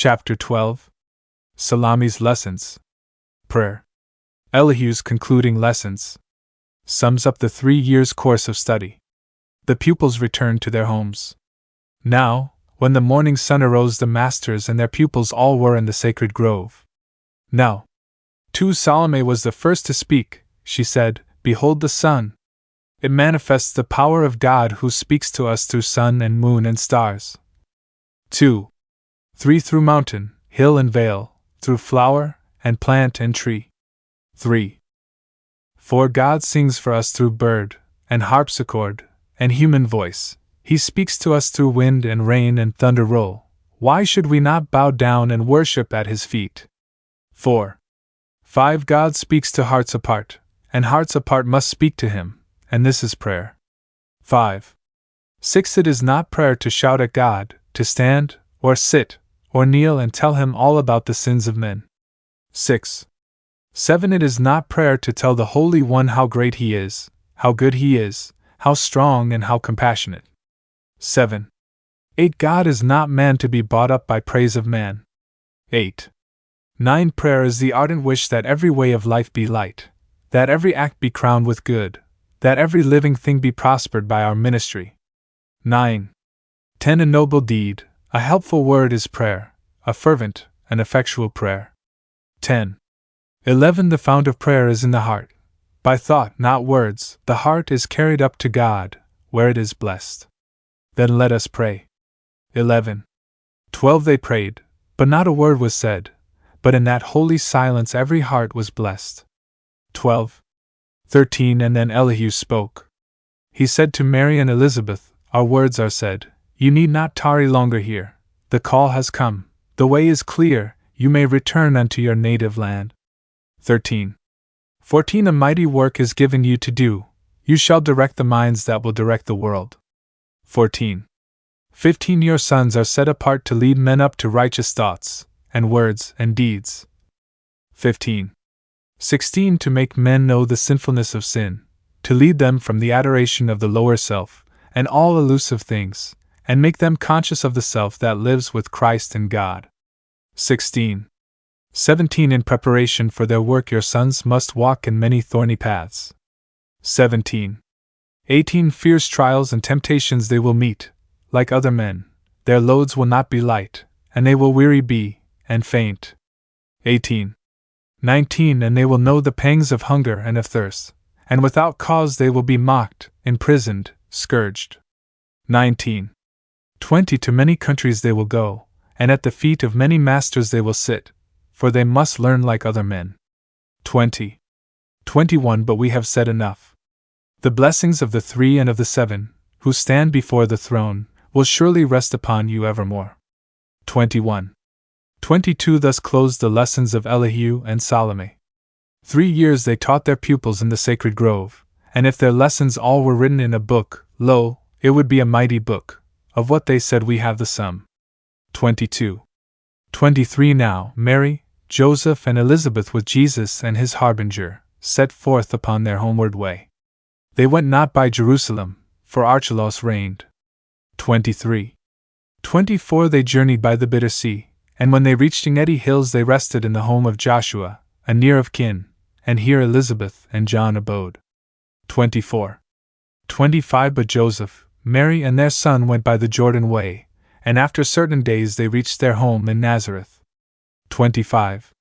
Chapter 12. Salome's Lessons. Prayer. Elihu's concluding lessons. Sums up the 3 years' course of study. The pupils returned to their homes. Now, when the morning sun arose, the masters and their pupils all were in the sacred grove. Now, too, Salome was the first to speak. She said, "Behold the sun. It manifests the power of God who speaks to us through sun and moon and stars. 2. 3. Through mountain, hill and vale, through flower and plant and tree. 3. 4. God sings for us through bird and harpsichord and human voice. He speaks to us through wind and rain and thunder roll. Why should we not bow down and worship at his feet? 4. 5. God speaks to hearts apart, and hearts apart must speak to him, and this is prayer. 5. 6. It is not prayer to shout at God, to stand, or sit, or kneel and tell him all about the sins of men. 6. 7. It is not prayer to tell the Holy One how great he is, how good he is, how strong and how compassionate. 7. 8. God is not man to be bought up by praise of man. 8. 9. Prayer is the ardent wish that every way of life be light, that every act be crowned with good, that every living thing be prospered by our ministry. 9. 10. A noble deed, a helpful word is prayer, a fervent and effectual prayer. 10. 11. The fount of prayer is in the heart. By thought, not words, the heart is carried up to God, where it is blessed. Then let us pray. 11. 12. They prayed, but not a word was said, but in that holy silence every heart was blessed. 12. 13. And then Elihu spoke. He said to Mary and Elizabeth, "Our words are said. You need not tarry longer here. The call has come. The way is clear. You may return unto your native land." 13. 14. A mighty work is given you to do. You shall direct the minds that will direct the world. 14. 15. Your sons are set apart to lead men up to righteous thoughts, and words, and deeds. 15. 16. To make men know the sinfulness of sin, to lead them from the adoration of the lower self, and all elusive things, and make them conscious of the self that lives with Christ and God. 16. 17. In preparation for their work your sons must walk in many thorny paths. 17. 18. Fierce trials and temptations they will meet, like other men. Their loads will not be light, and they will weary be, and faint. 18. 19. And they will know the pangs of hunger and of thirst, and without cause they will be mocked, imprisoned, scourged. 19. 20. To many countries they will go, and at the feet of many masters they will sit, for they must learn like other men. 20. 21. But we have said enough. The blessings of the 3 and of the 7, who stand before the throne, will surely rest upon you evermore. 21. 22. Thus closed the lessons of Elihu and Salome. 3 years they taught their pupils in the sacred grove, and if their lessons all were written in a book, lo, it would be a mighty book. Of what they said we have the sum. 22. 23. Now, Mary, Joseph, and Elizabeth with Jesus and his harbinger, set forth upon their homeward way. They went not by Jerusalem, for Archelaus reigned. 23. 24. They journeyed by the bitter sea, and when they reached Engedi hills they rested in the home of Joshua, a near of kin, and here Elizabeth and John abode. 24. 25. But Joseph, Mary, and their son went by the Jordan way, and after certain days they reached their home in Nazareth. 25.